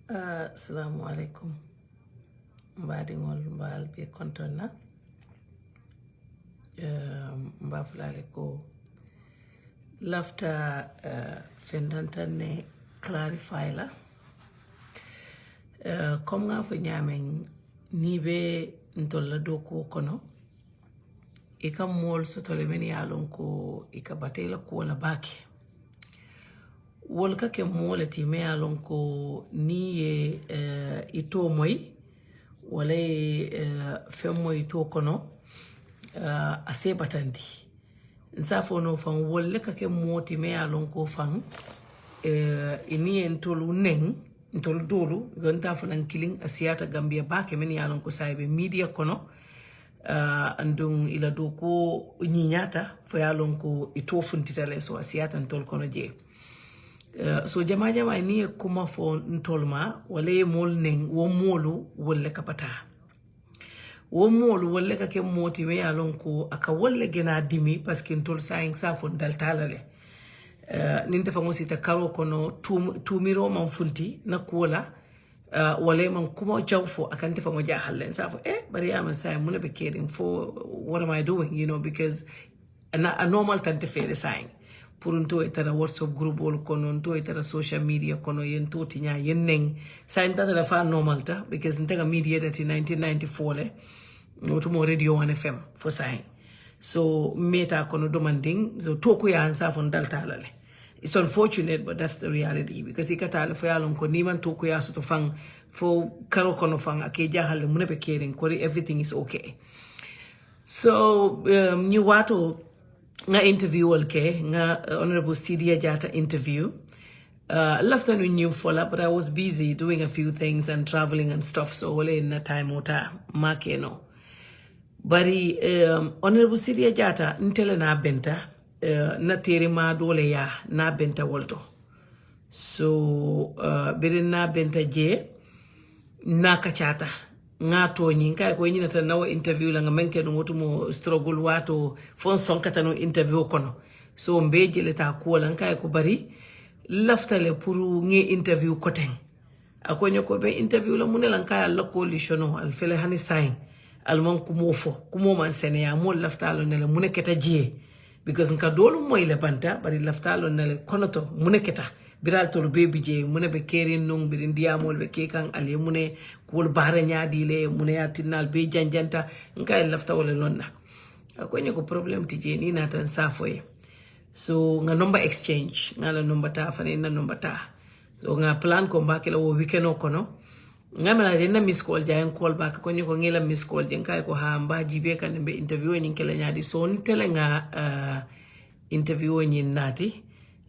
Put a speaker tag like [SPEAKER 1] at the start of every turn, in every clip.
[SPEAKER 1] Assalamu alaikum. Mbadingol mbal be kontona. Mbafulale ko lafta fendanta ne clarify la. Comme nga fo nyamen ni be ntolla doko kono. Ika mol sotole meni alon ko ika batela ko la baki. Wolka ke mole ti me alon ko ni ye ito moy wala femmo ito kono ase batandi nsafo no fan wolle ka ke moti me alon ko fan ini entolu neng ntolu dolu gonta fan killing asiata gambia ba ke men alon ko saybe media kono andung ila do ko nyinyata fo alon ko ito funtitale so asiata ntol kono je. So jama ni kuma fo ntolma wale mol neng wo molu wolle kapata wo molu wolle ka ke moti me alon ko aka wolle gena dimi parce que ntol saing sa fo daltalale ninte fa musita karo kono tumiro man funti na kola wale man kuma jawfo akante fa mo jahalle sa fo bari am say mun be caring for what am I doing, you know, because a normal tante fere saing purunto etara WhatsApp group ol kono nto etara social media kono yento tinya yenneng sa intata la fa normal ta because ntenga media that in 1994 le woto mo radio 1 FM for sai so meta kono demanding so toko ya ansa fon dalta lale. It's unfortunate but that's the reality because ikata le fo yalon ko niman toko ya so to fang fo karo kono fang ake jahal mun be caring ko everything is okay. So ni wato nga interview walke nga Honorable Sidia Jata interview left on new follow but I was busy doing a few things and traveling and stuff so wale in time ota make no bari Honorable Sidia Jata ntele na benta na tere ma dole ya na benta wolto so birin na benta je na kachata nga to nyin kay ko nyina tan nawo interview la nga menke no wotumo struggle wato fon son kata no interview kono so mbeje leta ko lan kay ko bari laftale pour nge interview koten akonyo ko be interview la munelan kay la coalition al fele hani sign al man kumo man senya mo laftalo ne la muneketa je because nka dolu moy le banta bari laftalo ne le konoto muneketa biral tol baby je mune be kerin nung birin diamol be kekan ale mune kul bahara nyaadi le mune yatinal be janjanta nka lafta wala lonna akonye ko problem tije ni na tan safoye so nga number exchange nga la number ta fane na number ta so nga plan ko mbakela wo weekend kono nga mala na miss call jayen call back konye ko ngela miss call den kay ko ha mba jibe kan be interview ni kala nyaadi so ni tele nga interview ni nati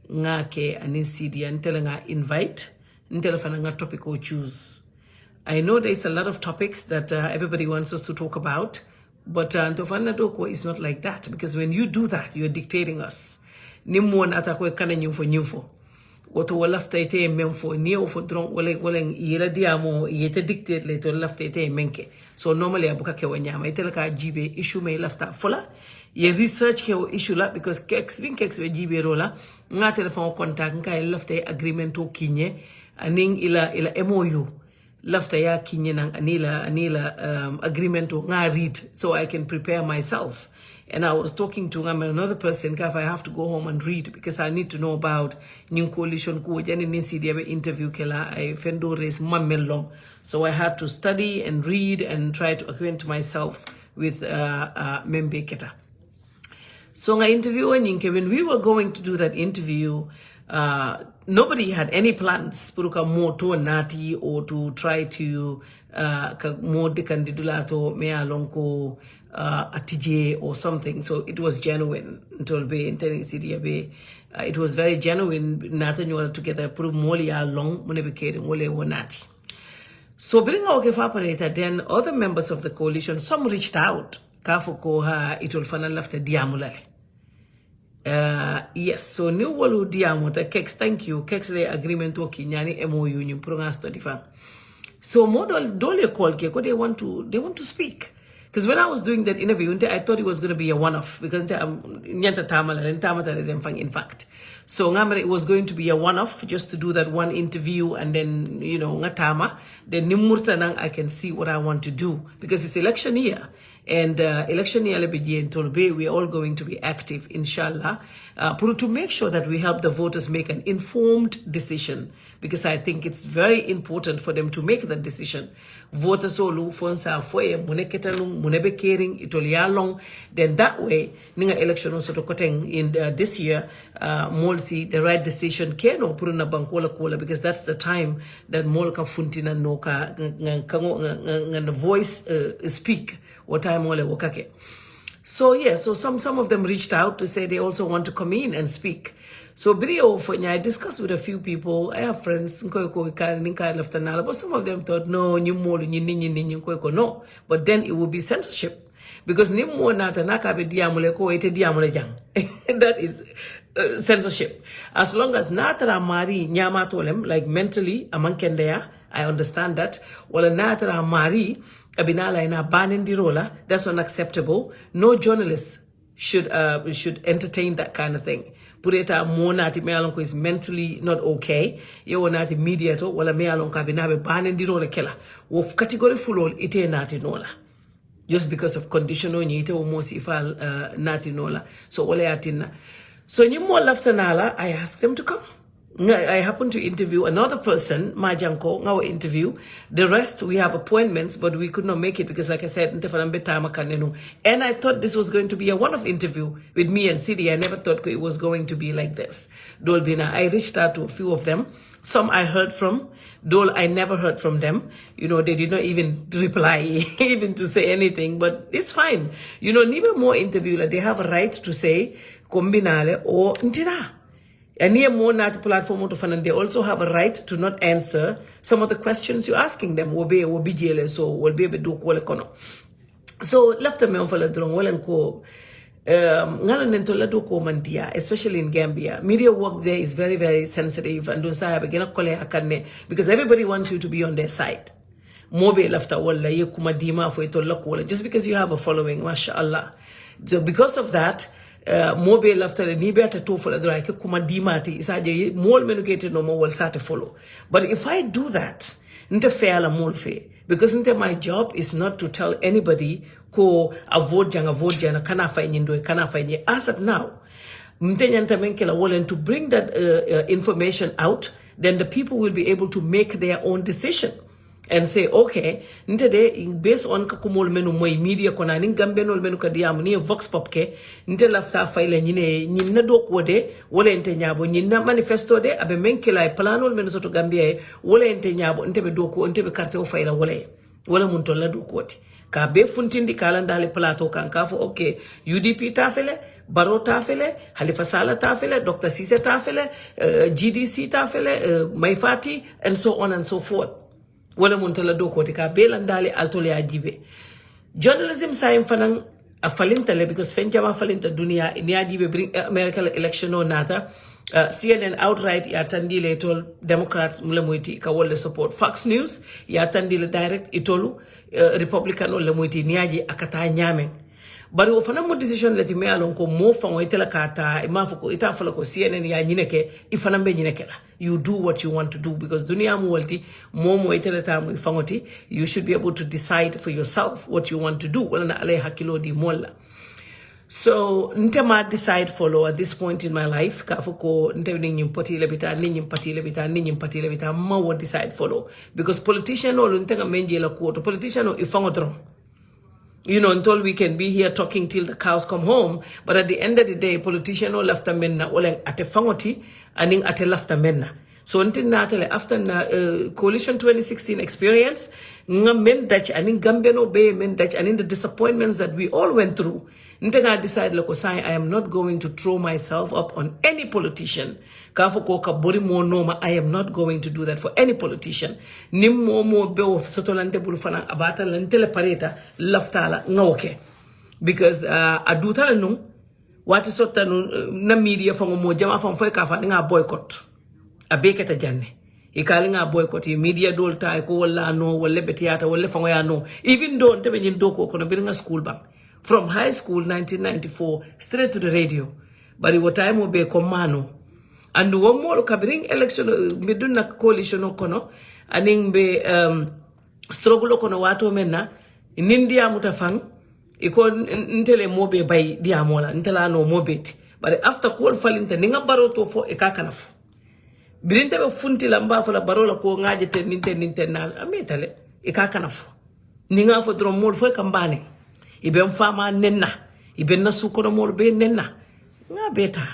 [SPEAKER 1] nga ke anin CD until nga invite until fana nga topic or choose. I know there's a lot of topics that everybody wants us to talk about, but ntofana doko is not like that because when you do that you're dictating us. Nimmo na ta ko kana nyufo woto walafta ite memfo ni o fo dron wala yira diamo yete dictate le to lafta ite menke so normally abuka ke wanyama ite ka jibe issue me lafta fola ye research ke issue la because kex we jibe rola nga telephone contact nga lafta agreement to kinye aning ila MOU lafta ya kinye nang anila agreement to nga read so I can prepare myself. And I was talking to another person, if I have to go home and read because I need to know about new coalition ko jani ninsi dia interview kela I fendo race mamelong. So I had to study and read and try to acquaint myself with membe keta. So nga interview when we were going to do that interview, nobody had any plans puruka moto nati or to try to more de candidulato me alonko atije or something. So it was genuine. It was very genuine. Nathaniel together put molia long munebekere wole wonati. So bring our operator, then other members of the coalition, some reached out. Kafoko ha it will final after diamulale. Yes, so new walu diamo the kex thank you kex the agreement to kinyani MOU ni pronga study fa. So model dole call ke ko they want to speak. Because when I was doing that interview, I thought it was going to be a one-off because in fact. So it was going to be a one-off just to do that one interview and then, ngatama. Then I can see what I want to do because it's election year. And election year we are all going to be active, inshallah, to make sure that we help the voters make an informed decision, because I think it's very important for them to make that decision. Voters olu fonsa foye muneketanung munebekering itolialong. Then that way, ninga election also to koteng in this year, molsi the right decision keno puruna bankola kola, because that's the time that molka funtina noka the voice speak. So yeah, so some of them reached out to say they also want to come in and speak. So I discussed with a few people. I have friends, but some of them thought no, no. But then it would be censorship because that is censorship. As long as natara mari nyama tolem, like mentally amankendea, I understand that. Wala natara mari abinala ina banin di rola, that's unacceptable. No journalist should entertain that kind of thing. Pureta mo nati me alonko is mentally not okay. Yo nati media to wala me alonko abinabe banin di rola kela. Wof category full ite nati nola. Just because of conditional nyite o mo sifal nati nola. So wala yatina. So nyimo laftanala, I asked them to come. I happened to interview another person, Majanko, our interview. The rest, we have appointments, but we could not make it because, like I said, and I thought this was going to be a one-off interview with me and Sidi. I never thought it was going to be like this. Dolbina, I reached out to a few of them. Some I heard from. Dole, I never heard from them. They did not even reply, even to say anything, but it's fine. Never more interview, they have a right to say, kombinale or ntina. And near more not platform to fund, they also have a right to not answer some of the questions you're asking them. Will be jail, so will be able to do kono. So left a man for the drone, well and co. Especially in Gambia, media work there is very, very sensitive, and because everybody wants you to be on their side. Just because you have a following, mashallah. So because of that, mobe lafta ni be ata to follow like kuma dimati isaje mol menugete no mo wal sate follow. But if I do that, nte fair la mol fe, because my job is not to tell anybody ko avoid jana kana fa nyindo kana fa nyi. As of now, mtenyanta menkela wolen to bring that information out, then the people will be able to make their own decision. And say, okay, based on kakumol menu moy media kona ning gambenol menu kadiam ni vox pop ke nte lafta faile nyina do ko de wala ente nyabo nyina manifesto de abe menkela planol menu soto gambia wala ente nyabo nte be do ko nte be carte o faila wala mun tolla do ko ti ka be funtindi kalandale plateau kan ka fo okay UDP tafele Baro tafele Halifa Sallah tafele Dr. Cisse tafele GDC tafele Maifati and so on and so forth. Wala muntala do ko tika belandale altole ajibe. Journalism saying fanang a falintale because fenjama falinta dunia ni ajibe bring American election no nata. CNN outright ya tandile itol Democrats mulemuiti ka wole support. Fox News ya tandile direct itolu Republican mulemuiti ni aji akata nyame. But if you decision let me alone ko mo fango itela kata imafoko itafala ko CNN ya nyineke ifanambe nyinekela. You do what you want to do because dunia muwalti mo itela tamu ifangoti. You should be able to decide for yourself what you want to do. Wala na ale hakilo di mola. So ntema decide follow at this point in my life. Kafuko ntemi nyimpati lebita ninyimpati ma what decide follow because politician no ntenga menje la kuoto politician no ifangodron. Until we can be here talking till the cows come home. But at the end of the day, politician no lafta menna wala ate fangoti aning ate lafta menna. So until natale after coalition 2016 experience, nga men Dutch aning Gambia no be men Dutch aning the disappointments that we all went through. Ntenga decide loko sai I am not going to throw myself up on any politician. Kafoko ka bori mo noma I am not going to do that for any politician. Nim mo be of sotolante bulfana abata lentele pareta laftala ngoke. Because adutala no wati sota no na media fango mo jama fam foy ka fa nga boycott. Abeketa janne. ikalinga boycott media dolta ko wala no wala betiata wala fango ya no even though ntebe nyin doko ko no biringa school bang from high school 1994 straight to the radio bari wo time o be ko mano and one more kabiring election miduna coalition kono aning be struggle kono wato menna nindia mutafang iko ntele mobe bay diamola ntela no mobeti but after call falinta ninga baroto fo e kakanafo birinte be funti la mba fo la barola ko ngaje te ninte na ametale e kakanafo ninga fo dro mol fo kambane ibe mfama nenna ibe na sukono mol be nenna nga beta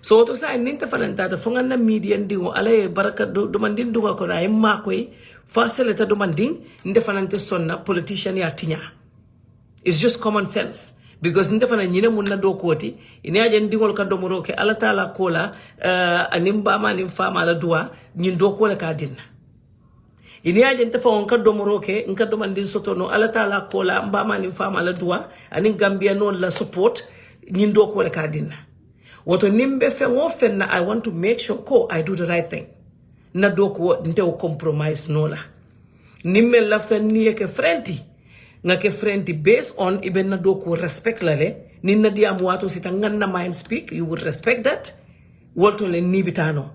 [SPEAKER 1] so to sa ninte falanta ta fonga na media ndingo ala baraka do mandin duga ko na emma koy faceleta do mandin nde falante sonna politician ya tinya. It's just common sense. Because ndefana nyine munna do koti ine aje ndingol ka domoro ke ala taala kola animba ma nim fama la dua nyin do kola ka dinna ine aje ntefa on ka domoro ke nka domandin sotono ala taala kola mbama nim fama la dua anin gambia non la support nyin do kola ka dinna woto nimbe fe ngofenna I want to make sure ko I do the right thing na do ko nte o compromise nola nimme lafta niye ke frenti ngake friend based on ibena doku respect lale ninna dia muato sita nganna mind speak you would respect that wolto le nibitano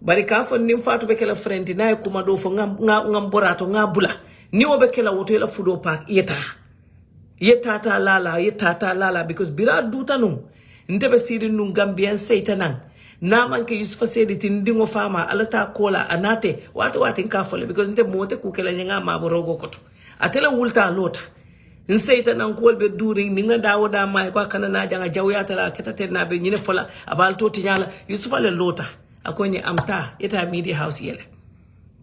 [SPEAKER 1] bari ka fon nim fatu be kala friend na kuma do fo ngam borato ngabula ni obe kala woto la fudo pak yeta ta lala because bira dutanu ndebe siri nu gambien seitanan na manke yusufa sedi tindingo fama alata kola anate watu nkafole because nte mote kukela nyanga maborogo koto atela wulta lota nseita nan ko be duri ninga dawo da mai ko kana na janga jawya tala ketate na be nyine fola abal to tinyala yusufa le lota akonye amta eta media house yele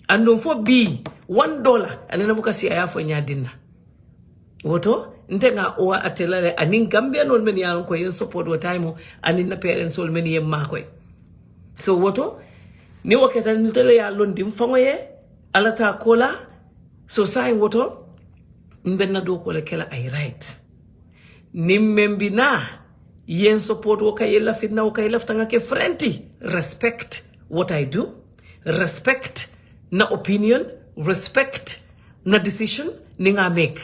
[SPEAKER 1] andum fo bi $1 anena buka si aya fo nyadinna woto ntenga o atela le anin gambia non men yan ko yen support wo time anin na parents ol men yem ma koy so woto ni wakata nitele ya londi mfangoye alata kola so sai woto mbenna do ko le kala ay right nimmembi na yen support wo kay la fitna wo kay laftanga ke frenti respect what I do respect na opinion respect na decision ninga make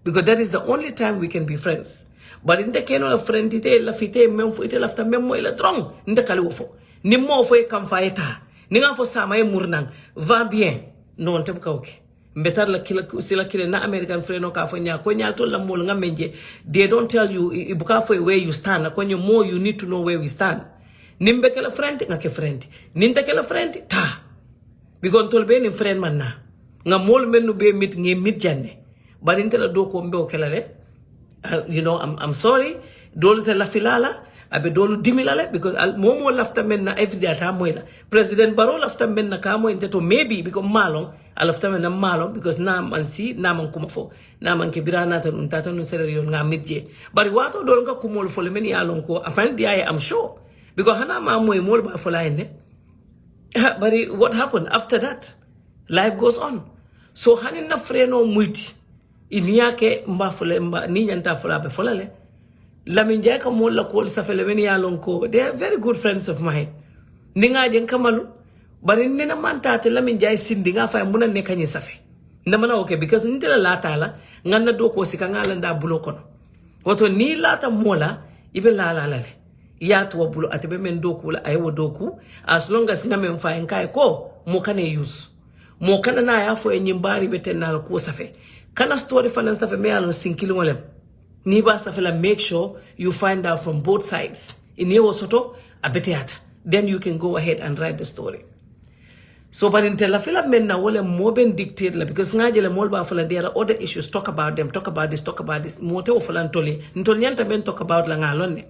[SPEAKER 1] because that is the only time we can be friends but inte keno la friend ite la fite mem fo ite lafta mem mo ila drong inte kali wo fo nimmo fo e kam faeta ninga fo sama e murnang va bien non te buka okay better la kila sila kila na American friend no ka fo nya ko nya to la mol nga menje they don't tell you ibuka fo where you stand ko nyo more you need to know where we stand nimbe kala friend nga ke friend ninte kala friend ta bigon tol be ni friend man na nga mol menu be mit nge mit janne bari nte la do ko mbe o kala le you know I'm sorry dolu te la filala abe dolu dimilale because momo lafta men na everyday ta moyla president baro lafta men na ka mo to maybe because malong alafta men na malong because na man si na man kuma fo na man ke birana tan tata no sere yon nga midje bari wato dol nga kumol fo le men ya lon ko apparently I'm sure because hana ma moy mol ba fo la ene bari what happened after that life goes on so hanin na freno muiti inyake mba fo le mba ni nyanta fo la be fo la le Lamin Jai ka mola ko safele men ya lonko they are very good friends of mine ninga jen kamalu bari nena mantate Lamin Jai sindi nga fa muna ne kanyi safe ndamana okay because ndela latala ngana do ko sika ngala nda bulo kono woto ni lata mola ibe la le ya to bulo atebe men do ko la ayo do ku as long as ngamen fa en kai ko mo kane use mo kana na ya fo e nyimbari betenal ko safe kana story fanan safe me alon sinkili ngolem Niba safela make sure you find out from both sides. In your soto abeteata. Then you can go ahead and write the story. So but in telafila men na wole moben dictate la because ngaje le molba fala there are other issues talk about them talk about this mote o fala ntoli nyanta men talk about la ngalone.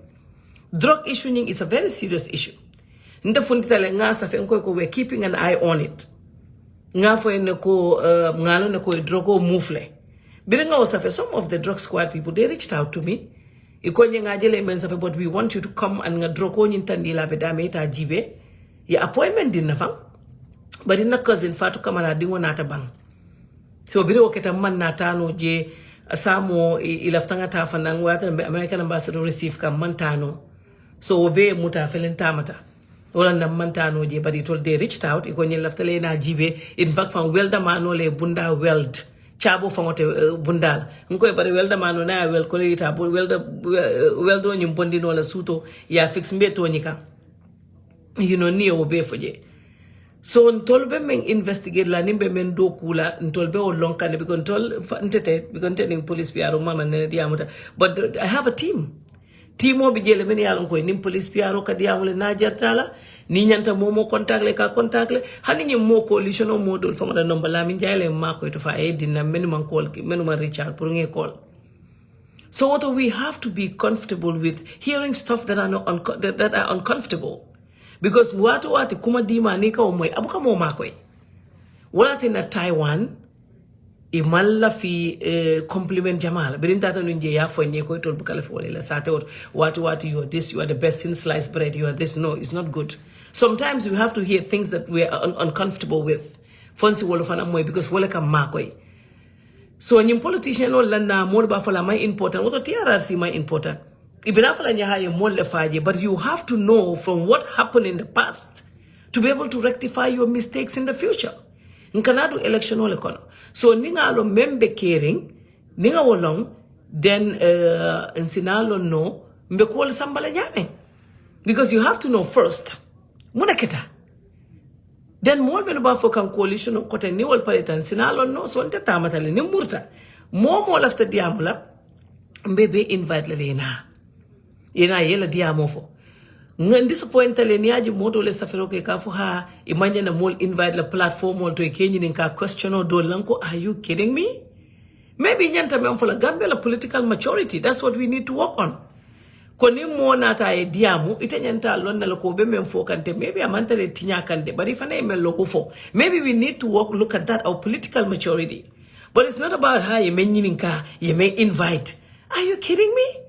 [SPEAKER 1] Drug issue is a very serious issue. Nda fundita le nga safe ko we're keeping an eye on it. Nga fo en ko ngalone ko drogo mufle. Some of the drug squad people, they reached out to me. But we want you to come and droko nyintandila bedame ita jibe. Ya appointment din nafang. But in a cousin fatu Camara dingo nata bang. So biro oketa man natano je asamo ilaftanga tafanang wata American ambassador receive kam mantano. So obe muta felen tamata. wala na mantano je but it all they reached out iko nyel laftale na jibe in fact from welda manole bunda weld chabo fangote bundal ngoy bari welda mano na wel ko lita weldo nyum bondi no la suto ya fix mbeto nyika you know ni o be foje so ntolbe men investigate la nimbe men do kula ntolbe o lonkane because ntol ntete because ntete police piaro mama ne diamuta but I have a team timo bi jele men yalon koy nim police piaro ka diamule na jartala ni nyanta momo contact le hani ni mo coalition o modol fama da number la min jayle mako to fa e dinna men man call men man richard pour nge call so what we have to be comfortable with hearing stuff that are not that are uncomfortable because watu kuma dima nika o moy abuka mo mako wala tina Taiwan imalla fi compliment jamala birin tata nunje ya fonye ko tol bukala fi wala sate watu you are this, you are the best in sliced bread, you are this. No, it's not good. Sometimes we have to hear things that we are uncomfortable with fonsi wala fana moy because wala kam makoy so when politician no lana mo ba fala my important wato TRRC my important ibina fala nya haye mo le faje but you have to know from what happened in the past to be able to rectify your mistakes in the future nkanadu election ole kono so ninga lo membe caring ninga wolong then nsinalo no mbe ko sambala nyame because you have to know first muna keta then more men ba fo kan coalition ko kote ni wol paletan sinalo no so nte tamatale ni murta mo lafta diamula mbebe invite le lena ina yela diamo fo ngan disappoint le ni aji modo le safero ke ka fo ha imanya na mol invite la platform ol to kenyi nin ka question o do lanko are you kidding me maybe nyanta mem fo la Gambia la political maturity that's what we need to work on koni mo nata e diamu itanyanta lonna lako be men fo kante maybe amantare tinya kande but if ana men loko fo maybe we need to look at that our political maturity but it's not about how you menyinka you may invite are you kidding me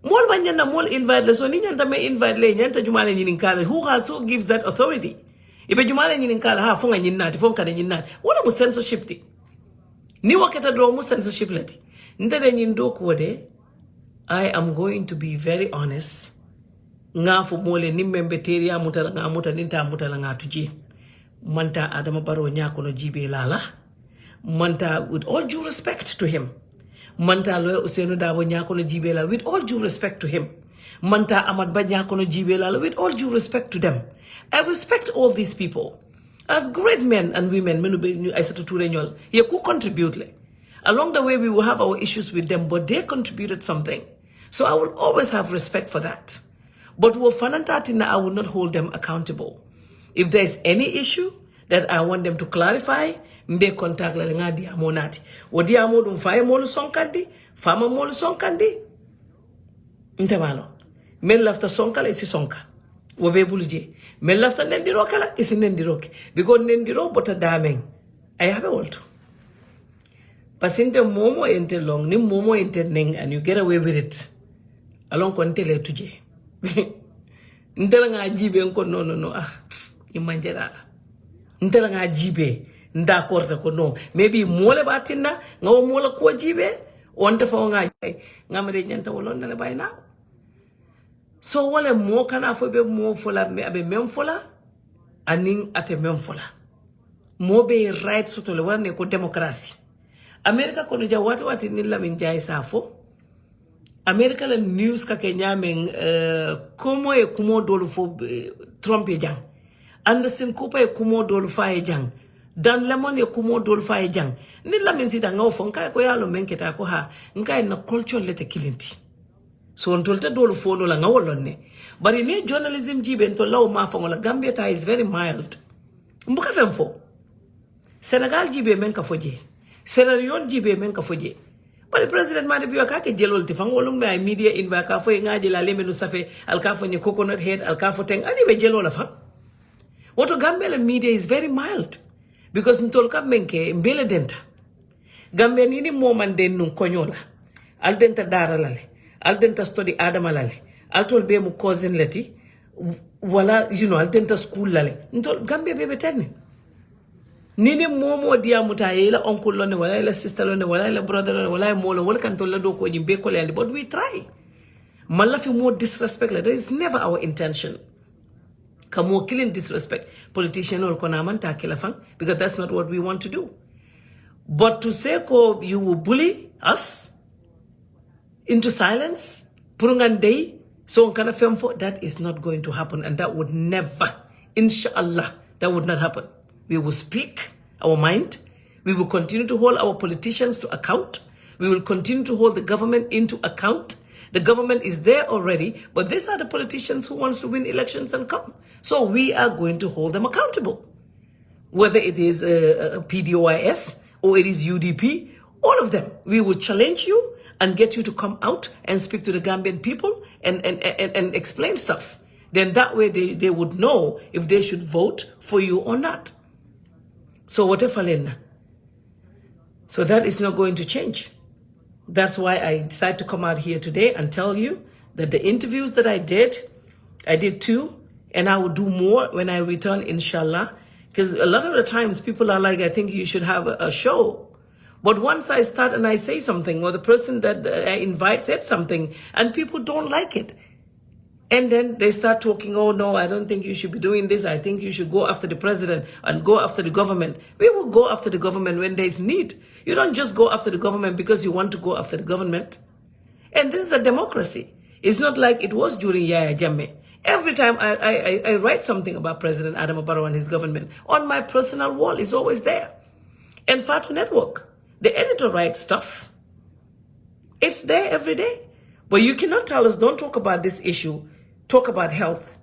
[SPEAKER 1] mol banyana mol invite le so ni nyanta me invite le nyanta jumale nyininka who gives that authority ibe jumale nyininka ha fonga nyinnati fonka de nyinnati wala mu censorship ti ni wakata do mu censorship lati ndade nyindo ko de I am going to be very honest. Nga fu mole ni membeteria mutala nga muta ninta mutala nga tuje. Manta Adama Barrow nyako no jibe lala. Manta with all due respect to him. Manta Loya Ousainou Darboe nyako no jibe lala with all due respect to him. Manta Ahmad Bah nyako no jibe lala with all due respect to them. I respect all these people. As great men and women, I said to Turenyol, ye ku contribute le. Along the way we will have our issues with them, but they contributed something. So I will always have respect for that. But I will not hold them accountable. If there is any issue that I want them to clarify, mbe contact la nga diamo nati. Wodi amo dum faye molu sonkandi, fama molu sonkandi. Ntemalo. Men lafta sonkala isi sonka. Wobe buluje. Men lafta nendiro kala isi nendiroke. Because nendiro bota dameng. I have a hold. Pasinte momo ente long, ni momo ente neng, and you get away with it. Along ko ntele tuje. Ntela nga jibe nko no imanjera. Ntela nga jibe nda korta ko no. Maybe mole batinna nga o mole ko jibe onte fa nga ngamre nyanta wolon na bay na. So wala mo kana fo be mo fola abe mem fola aning ate mem fola. Mo be right soto le wane ko democracy. America kono ja wati nilla min jay safo. America la news ka Kenya men komo e kumo dolu fo Trump e jang. Anderson Cooper e kumo dolu fa e jang. Dan Lemon e kumo dolu fa e jang. Nilla min sita ngaw fo nka ko yalo men keta ko ha nka na culture lete kilinti. So on tolte dolu fo no la ngawolon ne. Bari ne journalism jibe to law ma fo la Gambia ta is very mild. Mbuka fem fo. Senegal jibe men ka foje. Sierra Leone jibe men ka foje. But the president made biwa kake jelol ti fang wolum me media inva ka fo ngaji la lemenu safe al ka fo ni coconut head al ka fo teng ani be jelol la fa. Woto Gambia media is very mild because ntol ka menke mbele denta. Gambia ni moman den nun konyola. Al denta dara lale. Al denta study adama lale. Al tol be mu cousin leti wala al denta school lale. Ntol Gambia bebe tenne. Nini momo dia muta ila uncle lone wala ila sister lone wala ila brother lone wala molo wala kan tolla do ko jimbe ko lendi but we try malafi more disrespect like that is never our intention Kamo killing disrespect politician or konaman ta kilafang, because that's not what we want to do. But to say ko you will bully us into silence, purungan day, so kind of for that is not going to happen, and that would never, inshallah, that would not happen. We will speak our mind. We will continue to hold our politicians to account. We will continue to hold the government into account. The government is there already, but these are the politicians who wants to win elections and come. So we are going to hold them accountable. Whether it is PDOIS or it is UDP, all of them, we will challenge you and get you to come out and speak to the Gambian people and explain stuff. Then that way they would know if they should vote for you or not. So whatever, Lena. So that is not going to change. That's why I decided to come out here today and tell you that the interviews that I did 2, and I will do more when I return, inshallah. Because a lot of the times people are like, I think you should have a show. But once I start and I say something, or the person that I invite said something, and people don't like it, and then they start talking, oh no, I don't think you should be doing this. I think you should go after the president and go after the government. We will go after the government when there is need. You don't just go after the government because you want to go after the government. And this is a democracy. It's not like it was during Yaya Jammeh. Every time I write something about President Adama Barrow and his government, on my personal wall, it's always there. And Fatu Network, the editor writes stuff. It's there every day. But you cannot tell us, don't talk about this issue. Talk about health.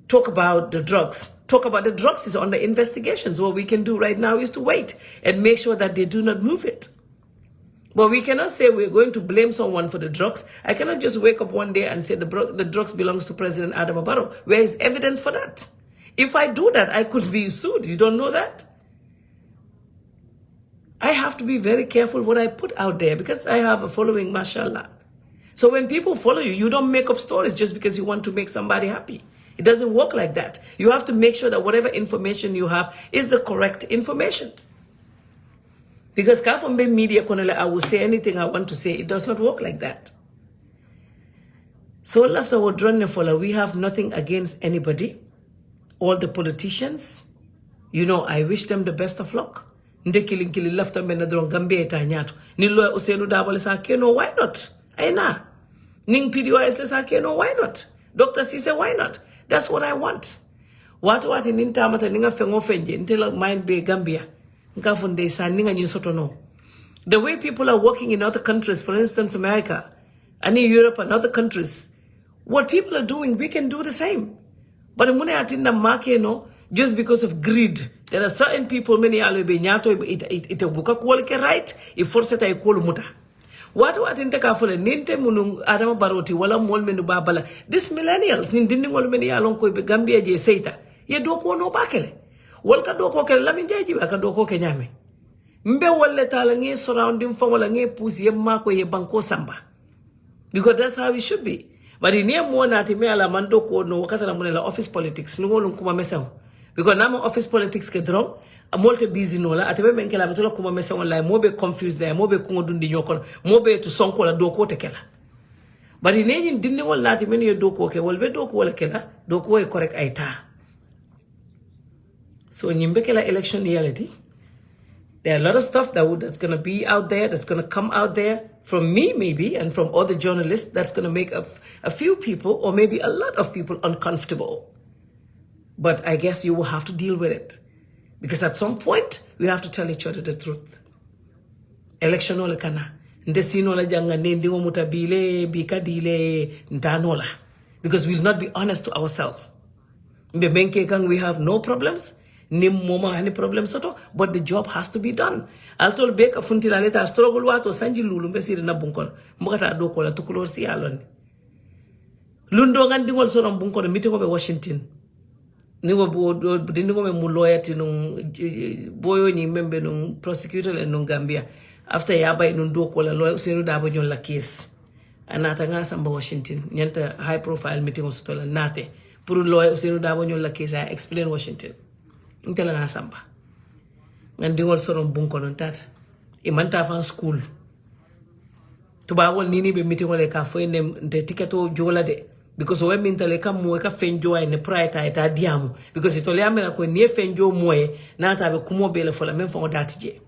[SPEAKER 1] Talk about the drugs. Talk about the drugs is under investigations. What we can do right now is to wait and make sure that they do not move it. But we cannot say we're going to blame someone for the drugs. I cannot just wake up one day and say the drugs belongs to President Adama Barrow. Where is evidence for that? If I do that, I could be sued. You don't know that? I have to be very careful what I put out there because I have a following, mashallah. So when people follow you, you don't make up stories just because you want to make somebody happy. It doesn't work like that. You have to make sure that whatever information you have is the correct information. Because Kafambe media, I will say anything I want to say. It does not work like that. So after what we have nothing against anybody. All the politicians, you know, I wish them the best of luck. Ndekili left them in the Gambia Tanyatu. Nilo Usenu Dabale sa keno, why not? Aina. Ning PDOIS sa keno, why not? Dr. Sise, why not? That's what I want. What in Intamata Ninga Fengofenje until mind be Gambia. Nkafunde sa ninga nyusoto no. The way people are working in other countries, for instance, America, and in Europe and other countries, what people are doing, we can do the same. But mune atinda make no, just because of greed. There are certain people, many alwe nyato ite buka kuoleke right, iforse ta ikolu muta. Watu atinte kafule ninte munung Adama Baroti wala mol menu babala. This millennials nindini ngol meni alon ko be Gambia je seita. Ye doko no bakele. Walka doko ke lamin jaji ba ka doko ke nyame. Mbe wolle tala nge surrounding fa wala nge pusi ye mako ye banko samba. Because that's how it should be. But in here mo na me ala mando ko no wakata na monela office politics ngolun kuma mesew. Because nama office politics ke drum a molte busy no la atebe menkela betola kuma mesew la mobe confused there mobe kungo dundi nyokon mobe to sonko la doko tekela. But in any dindi wol nati men ye doko ke wolbe doko wala kela doko e correct aita. So in Yimbekela election reality, there are a lot of stuff that's going to be out there, that's going to come out there from me maybe, and from other journalists, that's going to make a few people, or maybe a lot of people, uncomfortable. But I guess you will have to deal with it. Because at some point, we have to tell each other the truth. Election ole kana. Ndesino la janga ndingo mutabile, bikadile, ntanola. Because we will not be honest to ourselves. We have no problems. Nim moma any problem soto, but the job has to be done. I'll tell Beka Funtila later struggle wato sanji lulu mbesiri na bunkon. Mukata doko la tukulor si alon. Lundo ngandi wal soram bunkon meeting of Washington. Niwo dingo me lawyer nung boyo ni membe nung prosecutor le nung Gambia. After yaba nung doko la lawyer usinu dabo nyon la case. Anata nga samba Washington. Nyanta high profile meeting of soto la nate. Puru lawyer usinu dabo nyon la case. I explain Washington. Ntela na samba ngandingol soron bunko non tata e manta fan school to ba wol nini be meeting wala ka fo ne de tiketo jola de because we mintale kam mo ka fenjo ay ne praita eta diamu because itole amela ko nie fenjo moye na ta be kumo bele fola men fo datije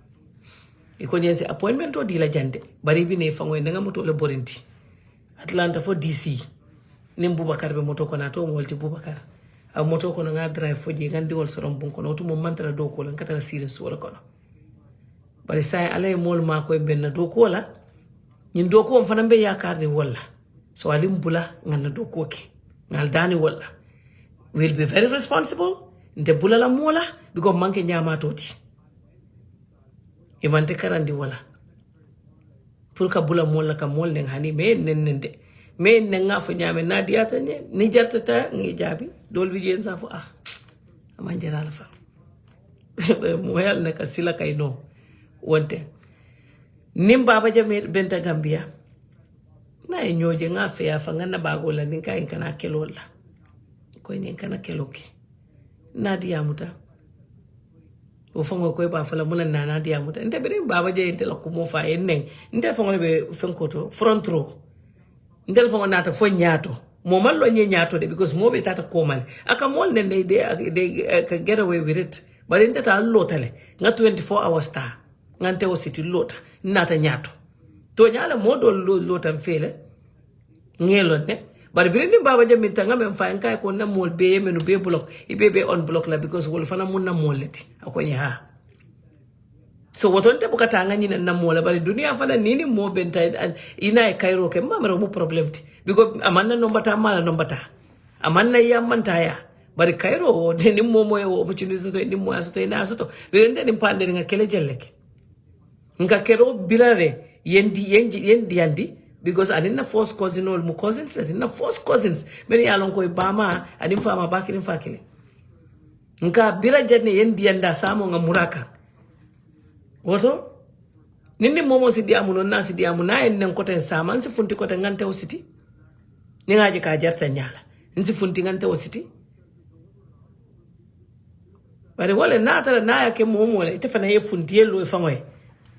[SPEAKER 1] e ko nyense appointment o di la jande bari bi ne fango nga moto le borinti Atlanta fo DC nim Boubacar be moto ko na to mo wolti Boubacar a moto ko nga drive fo je gandi wol sorom bon ko no to mo mantara do ko lan katara serious wala ko bari say alay mol ma ko benna do ko la ñin do ko fana be yakar ni wala so alim bula ngana do ko ke ngal dani wala will be very responsible nde bula la mola because manke nyama toti e mante karandi wala pour ka bula mola ka mol nen hani me nende me nenga fo nyame na diata ni jartata ngi jabi dol bi jen sa fo amanjera la fa moyal ne ka sila kay no wonte nim baba jame benta Gambia na nyoje nga fe ya fanga na bagola ninka inkana kelola ko ni kana keloki na diamuta o fango ko ba fala mulan na diamuta nte bere baba je inte la ko mo fa enen nte fango be fenkoto front row nte fango nata fo nyaato mo mallo nyaato de because mo be tata ko man aka mol ne de ka get away with it but inte ta lotale nga 24 hours ta ngante o city lota nata nyaato to nyala modo lotan fele ngelon ne bari bireni baba jamin tanga men fa en kay ko na mol be menu be block be on block la because wol fana mun na moleti akonye ha so wotonte bukata ngani na mola bari dunia fana nini mo benta ina e kairo ke mamaro mu problem ti because amanna nombata mala nombata amanna ya mantaya bari kairo ni mo mo opportunity to ni mo aso ina aso to be ndeni pande nga kele jelleke nga kero bilare yendi yandi because I didn't force cousin or mu cousins I didn't force cousins many along ko bama adim fama bakini fakile nga bila jenne yendi yanda samo nga muraka woto nini momo si diamu no nasi diamu na en nen koten sama nsi funti koten ngante o siti ni ngaji ka jarta nyala nsi funti ngante o siti bari wala na tara na yake momo le itafana ye funti yelo e fangoy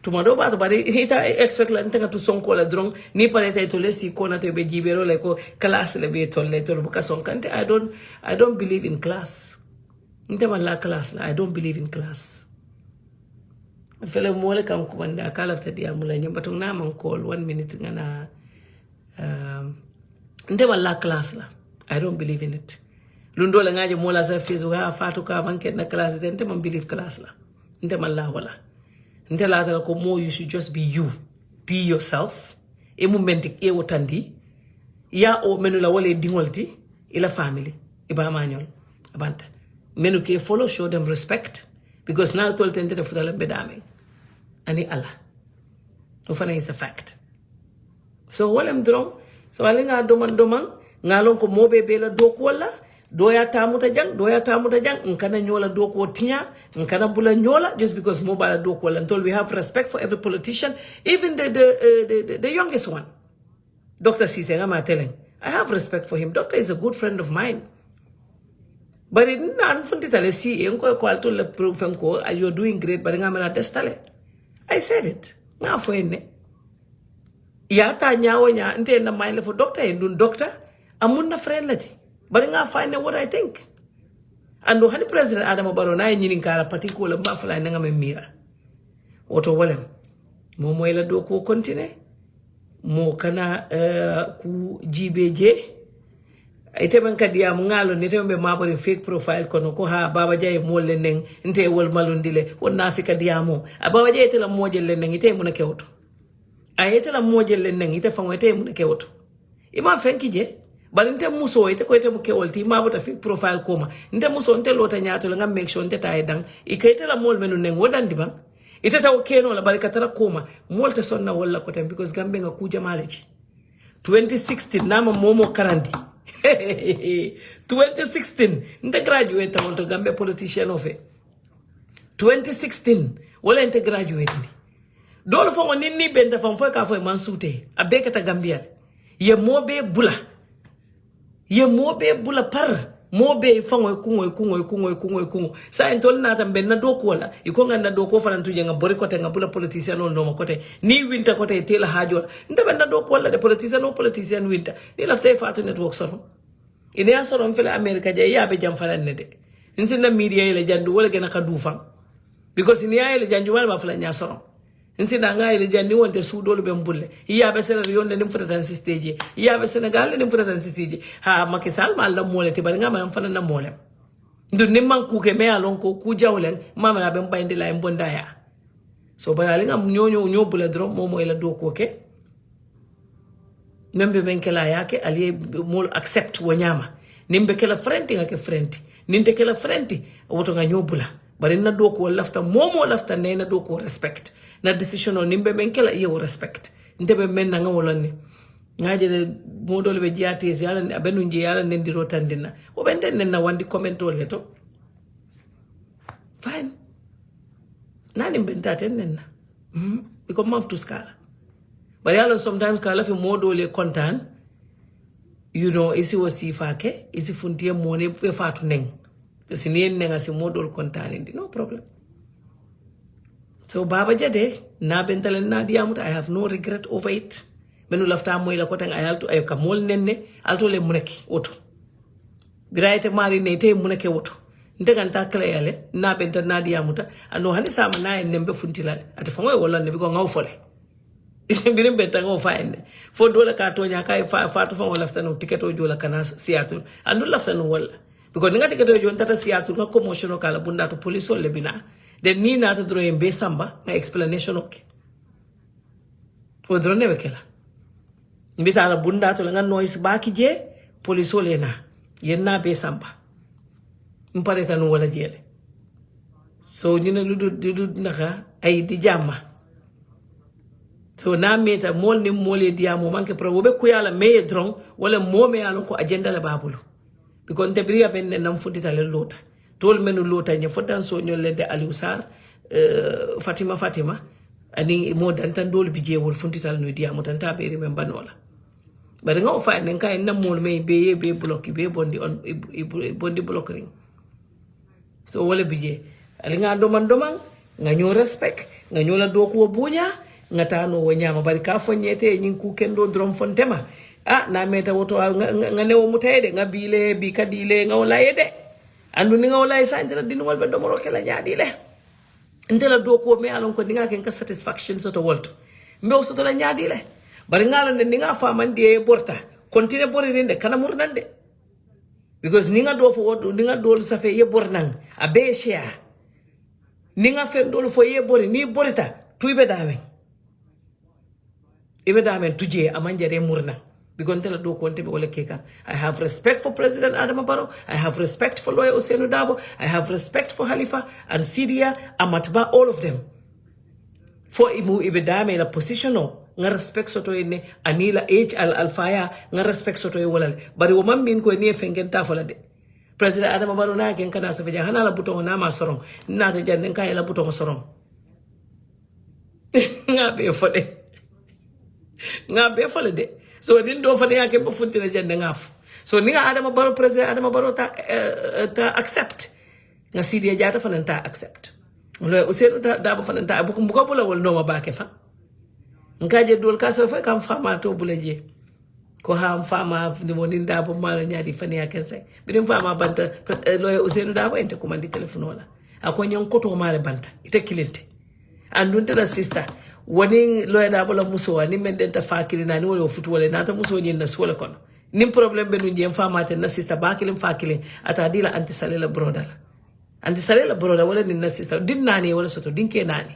[SPEAKER 1] tumado ba to bari ita expect la ntenga tu sonko la drong ni pareta to lesi ko na to be jibero le ko class le be to le to buka sonkante I don't believe in class ntema la class la I don't believe in class fele mole kam ko banda kala afta dia mula nyamba to na man call 1 minute ngana ntema la class la I don't believe in it lundo la ngaje mola sa Facebook ha fatu ka banket na class ntema believe class la ntema la wala ntela ko mo you should just be you be yourself e momenti e wotandi ya o menu la wole dingolti ila family e ba mañol abanta menu ke follow show them respect because now tol tente de futala bedame ani Allah ofana is a fact so walem drom so alinga doman ngalon ko mobe bela doku wala doya tamuta jang nkana nyola doko tinya nkana bula nyola just because mobile doko until we have respect for every politician even the youngest one Dr. Cisse ngama telling I have respect for him. Doctor is a good friend of mine but in nan fundita le si enko ko alto le profen ko you're doing great but ngama na destale I said it nga fo enne ya ta nyaawo nya nte na mind for doctor endun doctor amunna friend lati but I find out what I think. And no hani President Adam Barrow na nyini kala particular mafla nga me mira. Oto walem. Mo moyla do ko continue. Mo kana ku GBJ. Ite men kadia ngalo ni tembe mabori fake profile kono ko ha baba jay mo leneng nte wol malundile wonna Afrika diamo. Baba jay tela moje leneng ite mo na kewto. Ayete la moje leneng ite fango ite mo na kewto. Ima fenki je but nte muso ite ko ite muke wolti ma bota fi profile koma nte muso nte lota nyaato la ngam make sure nte tay dang ikaite la mol menu neng wodandi bang ite taw keno la barika tara koma mol te sonna wala ko tem because gambe nga kuja maleji 2016 nama momo karandi 2016 nte graduate ta wonto gambe politician of 2016 wala nte graduate ni dolo fo nini benta fam fo ka fo mansute abekata gambia ye mobe bula ye mobe bula par mobe fango kungo sa entol na tambe na doko wala iko ngana doko fana tuje nga bori kote nga bula politician no makote ni winter kote tela hajo ndabe na doko wala de politician winter ni lafte fatu network sono ine ya soron fele America je ya be jam fanan ne de insinna media ile jandu wala gena ka dufan because ni ya ile jandu wala ba fala nya soron insinna nga ile jandi wonte sudolu be mbulle ya be sene yonde nim futatan stage ya be Senegal nim futatan stage ha Macky Sall ma la mole te bari nga ma fanan na mole ndu nimman ku ke me alon ko ku jawlen mama na be mbayndi la mbonda ya so bari ali ngam ñoo bula drom momo ila do ko ke membe ben kala yake ali mol accept wanyama nimbe kala frenti ngake frenti ninte kala frenti woto nga ñobula bari na do ko lafta momo lafta ne na do ko respect na decision o nimbe ben kala yewo respect ndebe men na nga wolonni ngaje de modol be jiatis yalla abenu nji yalla ndiro tandina o benten nen na wandi comment o leto fine nani mbenta nen na because mom to scala but yalla sometimes kala fi modole kontan you know isi wasi fake isi funtie mone fe fatu neng sini nenga si modol kontan ndi no problem so baba jade na bentalen na diamuta I have no regret over it menu lafta moy la ko tan ay alto ay ka mol nenne alto le muneki woto biraite mari ne te muneke woto ndeganta kala yale na benta na diamuta ano hani sama na en nembe funtilale ati fangoy wala ne biko ngaw fole birim benta ngaw fa en fo dola ka tonya kay fatu fa wala lafta no tiketo jola kana Seattle andu lafta no wala biko ninga tiketo jon tata Seattle nga commotion kala bunda to police le bina den ni na ta dro embe samba nga explanation okay o dro ne bekela mbita la bunda to nga noise baki je police le na yenna be samba mpare tan wala jele so ñina ludu naka ay di jamma so na meta mol ni mole diamo manke pro be ku yala meye dron wala mome yalon ko agenda la babulu biko nte briya ben nam fundita le lota tol menu lota nya fodan so ñol lende Aliou Sarr Fatima ani mo dan tan dol bi jewol fundita no diamo tan ta be rim banola bari nga fa nen kay nam mol me be block be bondi on bondi blocking so wala bije ali nga doman nga ñoo respect nga ñoo la do ko buña nga tano wonyama bari ka fonyete nyin ku kendo drom fontema na meta woto nga newo mutayde nga bile bi kadile nga wala yede andu ni nga wala sandira dinugol be domoro kala nyaadi le ndela do ko me alon ko dinga ken ka satisfaction soto wolto mbe o soto la nyaadi le bari ngala ne nga famande borta continue borinde kana murnande because ninga do fo wodo ninga do sa fe ye bornang abe share ninga fe do fo ye bori ni borita tuibe damen ibe damen tuje amanjare murna because tela do konte be wala keka I have respect for President Adama Barrow, I have respect for Lawyer Ousainou Darboe, I have respect for Halifa and Sidia Amatba, all of them for imu ibe damen la position nga respect soto ene anila al alfaya nga respect soto e wolal bari wo mammin ko ni fengen ta fola de President Adama Barrow na ken kana sa feja hana la buton na ma sorong na ta janden kay la buton sorong nga be fole de so din do fane yake ba funti na janden ngaf so ni nga Adama Barrow President Adama Barrow ta accept nga Sidia Jatta fanan ta accept lo Ousainou Darboe fanan ta bu ko bula wol no ma baake fa nkaje dol kaso fe kam fama to bulaje ko ha fama ni woni Darboe mala nyaadi fani akense bidim fama banta Lawyer Ousainou Darboe ente ko mandi telephone wala ako nyon koto mala banta ite kilinte andunte da sister woni Lawyer Darboe la muso wani men den ta fakiri na ni wala futu wala na ta muso nyen na sola kono nim problem be nu jem fama te na sister bakilin fakilin ata dila anti salela broda wala ni na sister din nani wala soto dinke nani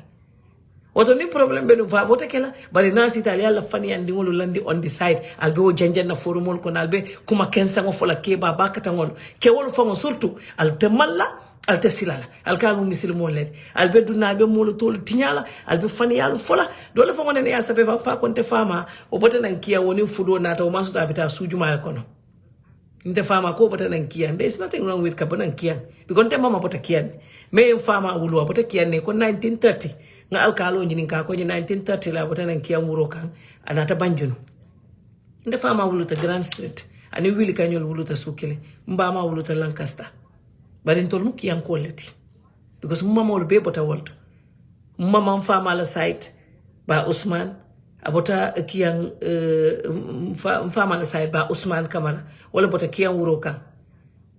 [SPEAKER 1] wato ni problem be no fa wota kala bari na sita yalla fani andi ngol landi on the side albe o janjan na forumol ko albe kuma kensa ngo fola ke ba bakata ngol ke wol fa ngo surtout alte malla alte silala alkamu muslimo led albe dunna be molo tol tinyala albe fani yalla fola dole fa ngone ya sabe fa konte fama o bota nan kiya woni fudo na to masu ta bita sujuma kono nte fama ko bota nan kiyan there is nothing wrong with kabanan kiyan because nte mama bota kiyan me fama wulu bota kiyan ne ko 1930 nga alkalo nyini ka ko 1930 la bota nan kiyan wuro kan anata banjunu nte fama wulu ta Grand Street ani wili kanyol wulu ta sukile mbama wulu ta Lancaster bari ntol mu kiyan ko leti because mama wol be bota wolto mama fama la site ba Usman abota kiyang mfama la side ba Usman Camara wala bota kiyang Wurokan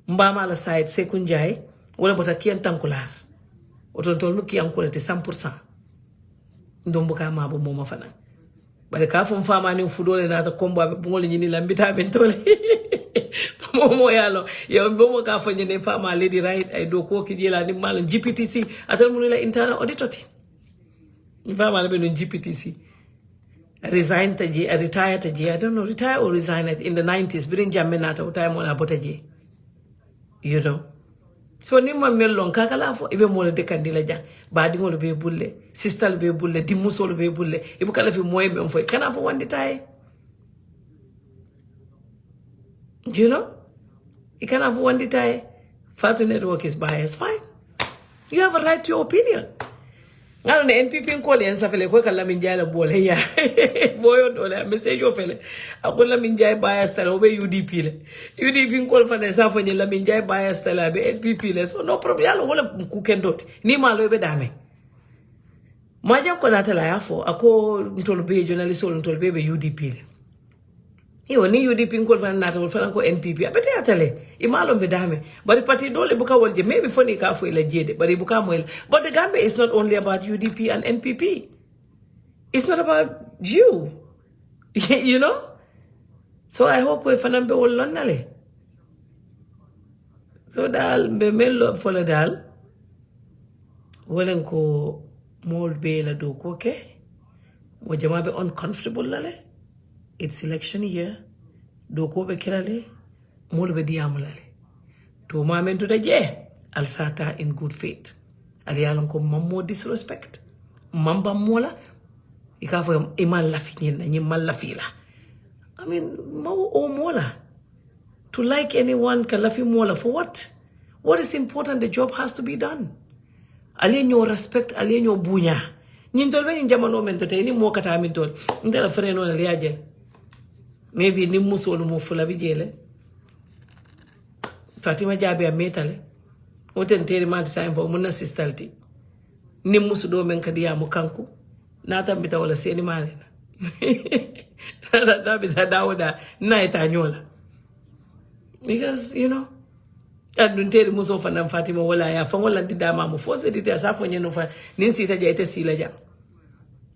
[SPEAKER 1] mbama la side Sekou Njie wala bota kiyang Tankular oton tol kiyang ko te 100% ndombo ka mabo moma fana bare ka fon fama ni fudole na ta kombo be bungol nyini lambita ben tole momo yalo yo mbomo ka fo nyene fama lady right ay do ko ki jela ni mal GPTC atal mun la internal auditoti fama la be no GPTC resign taji retire taji I don't know retire or resign in the 90s birin jamme nata utay mo la botaji you know so ni ma mellon kakala fo ibe mo le de kandila jang ba di ngol be bulle sister be bulle di musol be bulle ibu kala fi moy be fo kana fo wandi tay you know you can have one day fatu network is biased fine you have a right to your opinion ngalo ne NPP ko le ensa fele ko kala min jala bole ya boyo dole message o fele akola min jay bias tala obe UDP le UDP ko fa ne sa fa ni la min jay bias tala be NPP le so no problem yalo wala ku kendot ni malo be dame maja ko na tala ya fo ako ntolbe journalist o ntolbe be UDP le iyo ni UDP ko fa na tala fa ko NPP abete atale imalo be dame bari party dole buka wolje maybe foni ka fo ila jede bari buka moel but the Gambia is not only about UDP and NPP it's not about you you know so I hope we fanambe wolonale so dal be mello fola dal wolen ko mol be la do ko ke mo jama be uncomfortable lale it's election year do ko be kelale mol be diamulale to mamen to je al sata in good faith al yalon ko mammo disrespect mamba mola ikafo imal la finyen ni mal la fila I mean mo o mola to like anyone kalafi mola for what is important the job has to be done alienyo respect alienyo bunya nyin tolbe ni jamano men to ni mo kata min tol ndela freno na liaje maybe ni musolu mo fula bi jele Fatima Jabe a metale oten teri ma design fo mun assistalti ni musu do men kadi ya mo kanku na tambita wala seni male na da bita dawda na ita nyola because you know adun teri muso fa nan Fatima wala ya fa wala didama mo force de ta sa fo nyeno fa nin sita jaite sila jang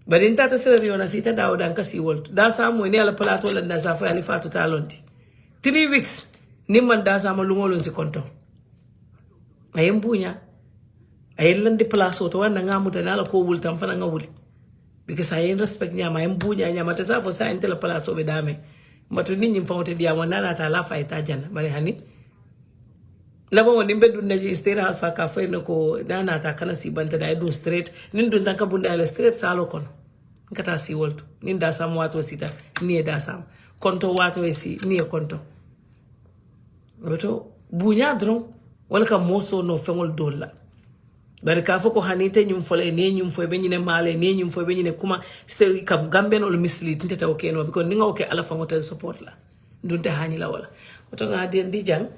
[SPEAKER 1] bari nta ta sere yona sita dawda ka si wol da samu ne ala plateau la na sa fa ali fatu talonti 3 weeks nimman da sama lungolon si konton ayem bunya ayel di place to wanda ngamuta nala ko wultam fana ngawuli because ayen respect nyama ayem bunya nyama ta safo sa intela place be dame matu ninyi fawte dia wonana ta la fayta janna bari hani labo woni beddu naji state house fa ka fayno ko nana ta kana si banta da dun straight nin dun tan ka bunda ala straight salo kon ngata si wolto nin da sam wato sita ni da sam konto wato si ni konto Roto bunya dron wala ka moso no fengol dolla bari ka foko hanite nyum fole ne nyum fo be nyine male ne nyum fo be nyine kuma steri kam gamben ol mislead nteta o keno because ninga o ke ala fango ten support la ndunte hani la wala oto nga den di jang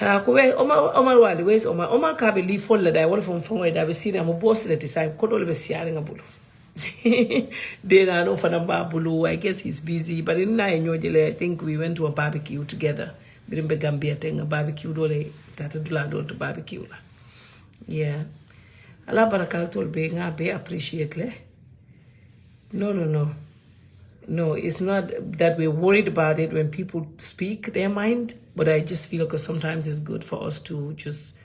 [SPEAKER 1] ha ko we omar wali wes omar ka be li fol la dai wala fon fango da be sira mo boss le tisay ko dole be siare nga bulu de na no fana ba bulu I guess he's busy but in na nyojele I think we went to a barbecue together Birimbe Gambia tenga barbecue dole tata dula dole to barbecue la yeah ala barakal tol be nga be appreciate le no it's not that we're worried about it when people speak their mind but I just feel because sometimes it's good for us to just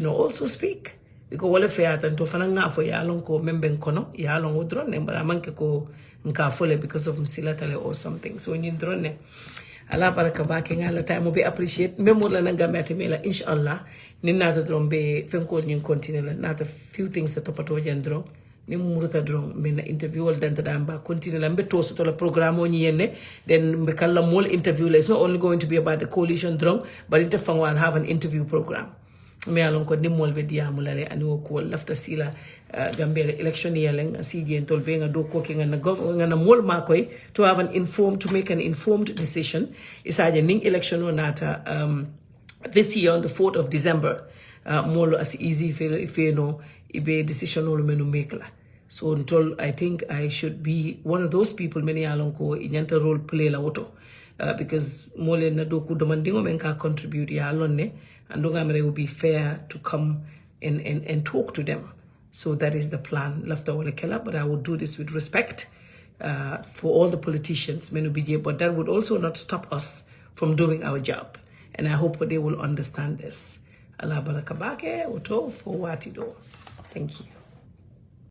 [SPEAKER 1] also speak because wala fe atan to fana nga fo ya lon ko memben kono ya lon odron ne bara manke ko nka fole because of msilatale or something so nyin drone ala baraka bake ngala tay mo be appreciate memo la nanga mete mela inshallah ni nata dron be fenkol nyin continue la nata few things that topato jandron ni muruta dron be na interview wal danta damba continue la mbe to so to la programme oni yenne then be kala mol interview la it's not only going to be about the coalition dron but interfang will have an interview program me alon ko nimol be diamu lale ani ko lafta sila Gambia election yeleng CJ tol be nga do ko ke nga na mol makoy to have to make an informed decision isaje ning election onata this year on the 4th of December mol as easy fe no ibe decision no menu make la So until I think I should be one of those people many alonko inyanta role play la woto. Because mole na do ku demandingo menka contribute ya alone and it will be fair to come and talk to them. So that is the plan. But I will do this with respect for all the politicians, but that would also not stop us from doing our job. And I hope they will understand this. Allah barakabake, uto for watido. Thank you.